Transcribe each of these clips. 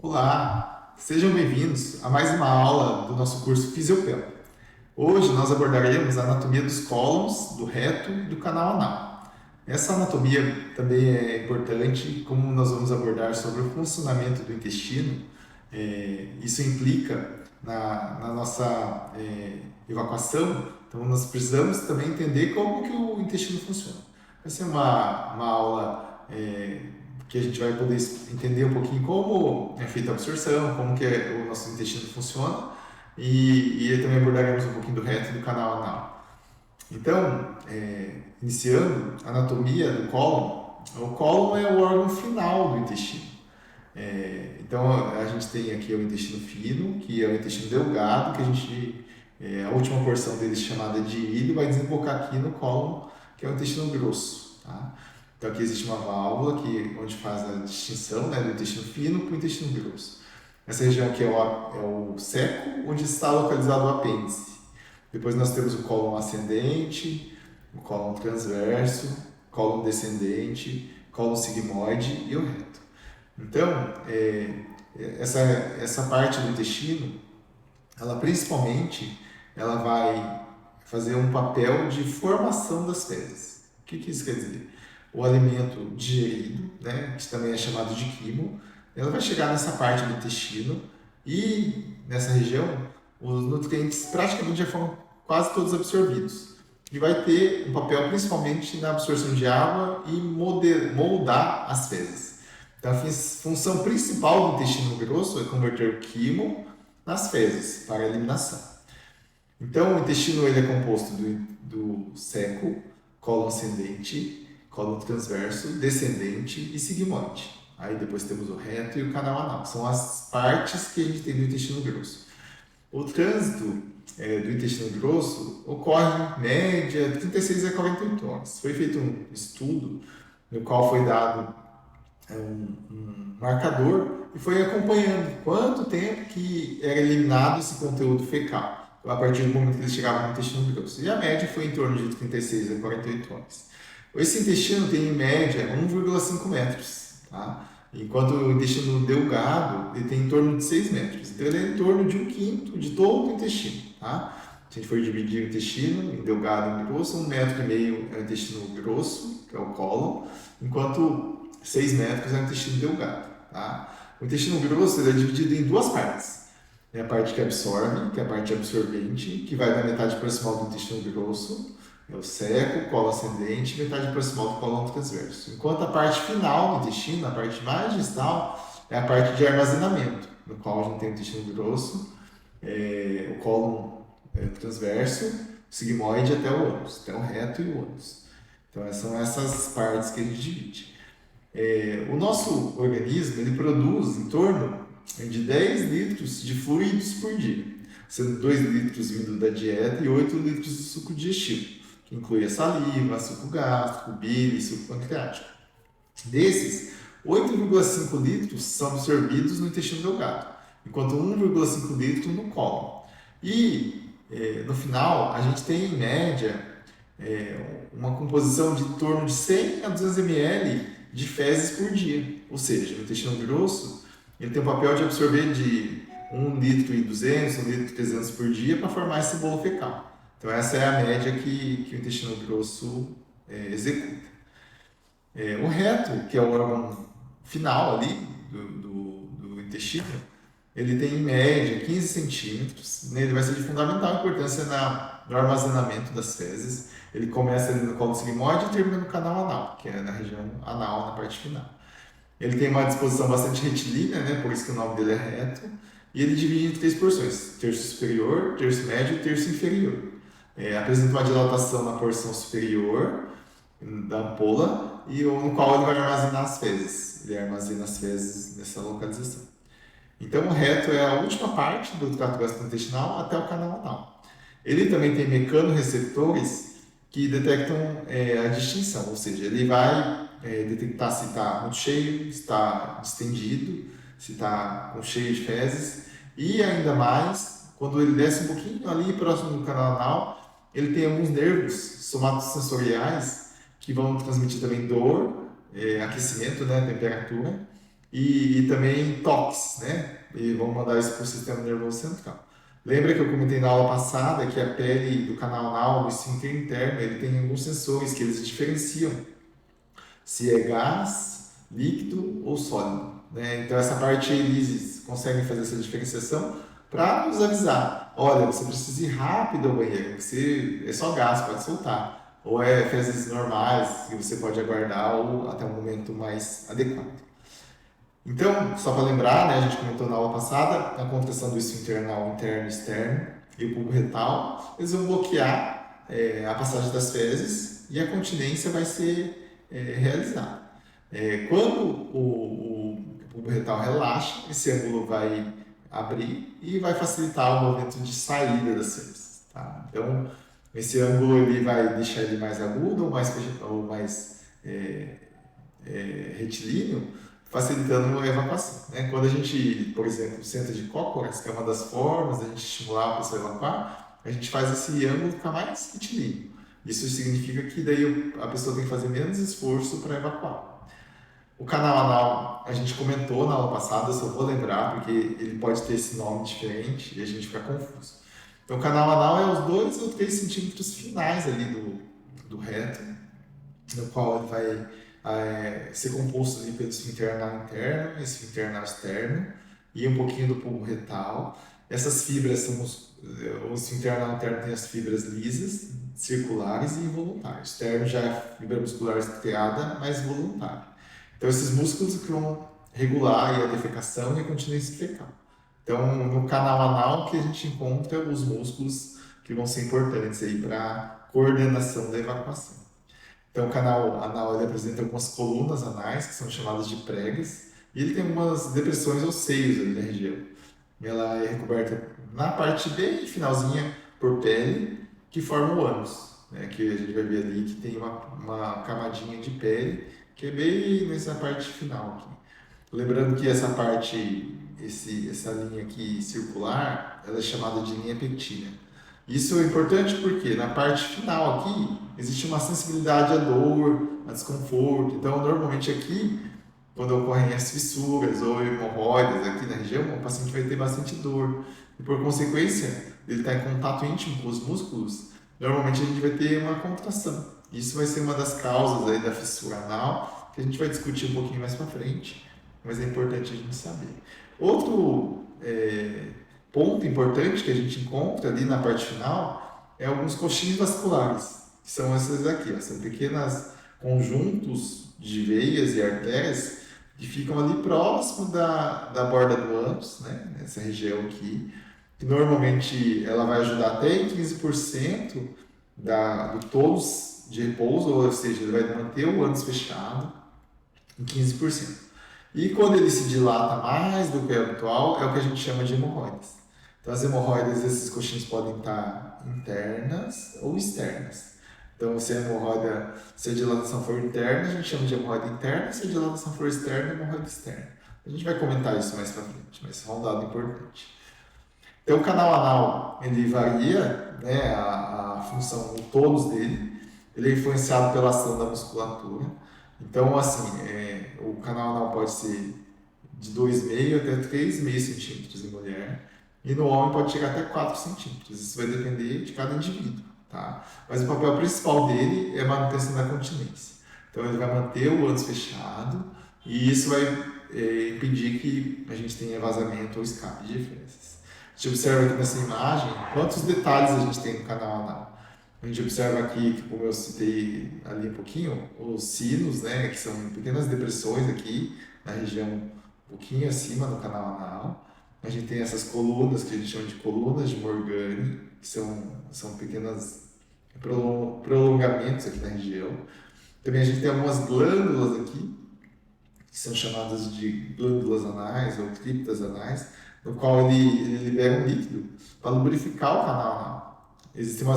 Olá, sejam bem-vindos a mais uma aula do nosso curso Fisiopel. Hoje nós abordaremos a anatomia dos cólons, do reto e do canal anal. Essa anatomia também é importante, como nós vamos abordar sobre o funcionamento do intestino. Isso implica na nossa evacuação, então nós precisamos também entender como que o intestino funciona. Vai ser uma aula que a gente vai poder entender um pouquinho como é feita a absorção, como que o nosso intestino funciona e aí também abordaremos um pouquinho do reto e do canal anal. Então, iniciando a anatomia do cólon, o cólon é o órgão final do intestino. Então, a gente tem aqui o intestino fino, que é o intestino delgado, que a última porção dele chamada de ilho vai desembocar aqui no cólon, que é o intestino grosso. Tá? Então, aqui existe uma válvula onde faz a distinção, né, do intestino fino para o intestino grosso. Essa região aqui é o seco, onde está localizado o apêndice. Depois nós temos o cólon ascendente, o cólon transverso, cólon descendente, cólon sigmoide e o reto. Então, essa parte do intestino, ela principalmente, ela vai fazer um papel de formação das fezes. O que isso quer dizer? O alimento digerido, né, que também é chamado de quimo, ela vai chegar nessa parte do intestino e nessa região os nutrientes praticamente já foram quase todos absorvidos. E vai ter um papel principalmente na absorção de água e moldar as fezes. Então, a função principal do intestino grosso é converter o quimo nas fezes para a eliminação. Então, o intestino ele é composto do seco, cólon ascendente, cólon transverso, descendente e sigmoide. Aí depois temos o reto e o canal anal, que são as partes que a gente tem do intestino grosso. O trânsito do intestino grosso ocorre em média 36 a 48 horas. Foi feito um estudo no qual foi dado um marcador e foi acompanhando quanto tempo que era eliminado esse conteúdo fecal a partir do momento que ele chegava no intestino grosso. E a média foi em torno de 36 a 48 horas. Esse intestino tem em média 1,5 metros, tá? Enquanto o intestino delgado ele tem em torno de 6 metros. Então ele é em torno de 1/5 de todo o intestino. Tá? Se a gente for dividir o intestino em delgado e grosso, 1,5 metro é o intestino grosso, que é o cólon, enquanto 6 metros é o intestino delgado. Tá? O intestino grosso ele é dividido em duas partes. É a parte que absorve, que é a parte absorvente, que vai da metade proximal do intestino grosso, é o seco, colo ascendente, metade proximal do cólon transverso. Enquanto a parte final do intestino, a parte mais distal, é a parte de armazenamento, no qual a gente tem o intestino grosso, o cólon transverso, o sigmoide até o ânus, até o reto e o ânus. Então são essas partes que a gente divide. O nosso organismo ele produz em torno de 10 litros de fluidos por dia, sendo 2 litros vindo da dieta e 8 litros de suco digestivo, que inclui a saliva, suco gástrico, bile e suco pancreático. Desses, 8,5 litros são absorvidos no intestino delgado, enquanto 1,5 litros no cólon. E no final, a gente tem em média uma composição de em torno de 100 a 200 ml de fezes por dia. Ou seja, o intestino grosso ele tem o papel de absorver de 1 litro e 200, 1 litro e 300 por dia para formar esse bolo fecal. Então essa é a média que o intestino grosso executa. O reto, que é o órgão final ali do intestino, ele tem em média 15 centímetros. Ele vai ser de fundamental importância no armazenamento das fezes. Ele começa ali no colo sigmoide e termina no canal anal, que é na região anal, na parte final. Ele tem uma disposição bastante retilínea, né? Por isso que o nome dele é reto. E ele divide em 3 porções: terço superior, terço médio e terço inferior. Apresenta uma dilatação na porção superior da ampola e no qual ele vai armazenar as fezes. Ele armazena as fezes nessa localização. Então, o reto é a última parte do trato gastrointestinal até o canal anal. Ele também tem mecanorreceptores que detectam a distinção, ou seja, ele vai detectar se está muito cheio, se está distendido, se está cheio de fezes e ainda mais, quando ele desce um pouquinho ali próximo do canal anal, ele tem alguns nervos somatosensoriais que vão transmitir também dor, aquecimento, né, temperatura, e também toques, né? E vamos mandar isso para o sistema nervoso central. Lembra que eu comentei na aula passada que a pele do canal anal, o esfíncter interno, ele tem alguns sensores que eles diferenciam se é gás, líquido ou sólido, né? Então essa parte eles conseguem fazer essa diferenciação para nos avisar. Olha, você precisa ir rápido ao banheiro, você é só gás, pode soltar. Ou é fezes normais, que você pode aguardar ou até um momento mais adequado. Então, só para lembrar, né, a gente comentou na aula passada, a contração do esfíncter anal interno e externo e o bulbo retal, eles vão bloquear a passagem das fezes e a continência vai ser realizada. Quando o bulbo retal relaxa, esse ângulo vai abrir e vai facilitar o movimento de saída das fezes. Tá? Então, esse ângulo ele vai deixar ele mais agudo ou mais retilíneo, facilitando a evacuação. Né? Quando a gente, por exemplo, senta de cócoras, que é uma das formas da gente estimular a pessoa a evacuar, a gente faz esse ângulo ficar mais retilíneo. Isso significa que daí a pessoa tem que fazer menos esforço para evacuar. O canal anal, a gente comentou na aula passada, eu só vou lembrar, porque ele pode ter esse nome diferente e a gente fica confuso. Então, o canal anal é os 2 ou 3 centímetros finais ali do reto, no qual ele vai ser composto ali pelo esfíncter anal interno, esfíncter anal externo e um pouquinho do pulmão retal. Essas fibras são o esfíncter anal interno tem as fibras lisas, circulares e involuntárias. O externo já é fibra muscular estriada, mas voluntária. Então esses músculos que vão regular a defecação e a continência fecal. Então no canal anal que a gente encontra os músculos que vão ser importantes aí para a coordenação da evacuação. Então, o canal anal ele apresenta algumas colunas anais, que são chamadas de pregas, e ele tem algumas depressões ou seios ali na região. Ela é recoberta na parte bem finalzinha por pele, que forma o ânus, né? Que a gente vai ver ali que tem uma camadinha de pele, que é bem nessa parte final aqui. Lembrando que essa parte, essa linha aqui circular, ela é chamada de linha pectínea. Isso é importante porque na parte final aqui existe uma sensibilidade à dor, a desconforto. Então, normalmente aqui, quando ocorrem as fissuras ou hemorroidas aqui na região, o paciente vai ter bastante dor. E por consequência, ele está em contato íntimo com os músculos, normalmente a gente vai ter uma contração. Isso vai ser uma das causas aí da fissura anal, que a gente vai discutir um pouquinho mais para frente, mas é importante a gente saber. Outro ponto importante que a gente encontra ali na parte final é alguns coxins vasculares, que são essas aqui, ó, são pequenos conjuntos de veias e artérias que ficam ali próximo da borda do ânus, né, nessa região aqui, que normalmente ela vai ajudar até em 15% do tônus de repouso, ou seja, ele vai manter o ânus fechado em 15%. E quando ele se dilata mais do que o habitual, é o que a gente chama de hemorroidas. Então, as hemorroidas, esses coxins podem estar internas ou externas. Então, se a dilatação for interna, a gente chama de hemorroida interna, se a dilatação for externa, hemorroida externa. A gente vai comentar isso mais pra frente, mas é um dado importante. Então, o canal anal, ele varia, né, a função, o tônus dele, ele é influenciado pela ação da musculatura. Então, assim, o canal anal pode ser de 2,5 até 3,5 centímetros em mulher, e no homem pode chegar até 4 centímetros. Isso vai depender de cada indivíduo, tá? Mas o papel principal dele é a manutenção da continência. Então, ele vai manter o ânus fechado, e isso vai impedir que a gente tenha vazamento ou escape de fezes. A gente observa aqui nessa imagem quantos detalhes a gente tem no canal anal. A gente observa aqui, como eu citei ali um pouquinho, os sinos, né, que são pequenas depressões aqui na região um pouquinho acima do canal anal. A gente tem essas colunas que a gente chama de colunas de Morgani, que são pequenos prolongamentos aqui na região. Também a gente tem algumas glândulas aqui, que são chamadas de glândulas anais ou criptas anais, no qual ele libera um líquido para lubrificar o canal anal. Existem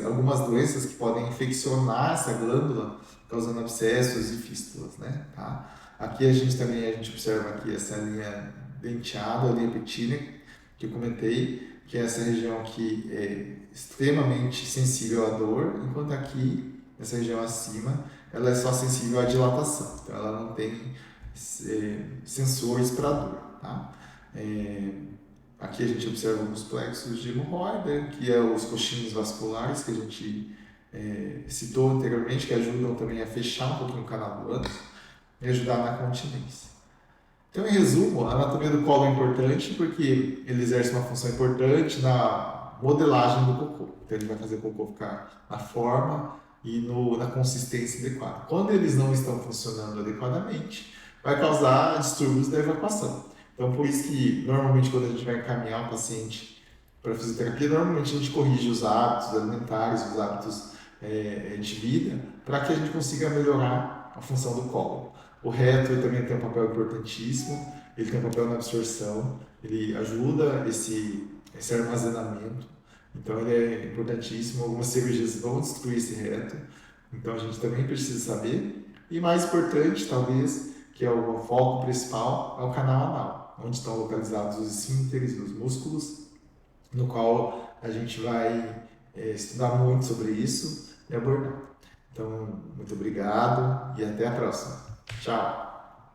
algumas doenças que podem infeccionar essa glândula, causando abscessos e fístulas, né? Tá? Aqui a gente observa aqui essa linha denteada, a linha petíneca, que eu comentei, que é essa região aqui é extremamente sensível à dor, enquanto aqui, nessa região acima, ela é só sensível à dilatação. Então ela não tem sensores para dor. Tá? Aqui a gente observa alguns plexos de hemorroida, que é os coxins vasculares que a gente citou anteriormente, que ajudam também a fechar um pouquinho o canal do ânus e ajudar na continência. Então, em resumo, a anatomia do colo é importante porque ele exerce uma função importante na modelagem do cocô. Então, ele vai fazer o cocô ficar na forma e na consistência adequada. Quando eles não estão funcionando adequadamente, vai causar distúrbios da evacuação. Então, por isso que, normalmente, quando a gente vai encaminhar um paciente para fisioterapia, normalmente a gente corrige os hábitos alimentares, os hábitos de vida, para que a gente consiga melhorar a função do colo. O reto também tem um papel importantíssimo, ele tem um papel na absorção, ele ajuda esse armazenamento, então ele é importantíssimo. Algumas cirurgias vão destruir esse reto, então a gente também precisa saber. E mais importante, talvez, que é o foco principal, é o canal anal, onde estão localizados os esfínteres e os músculos, no qual a gente vai estudar muito sobre isso e abordar. Então, muito obrigado e até a próxima. Tchau!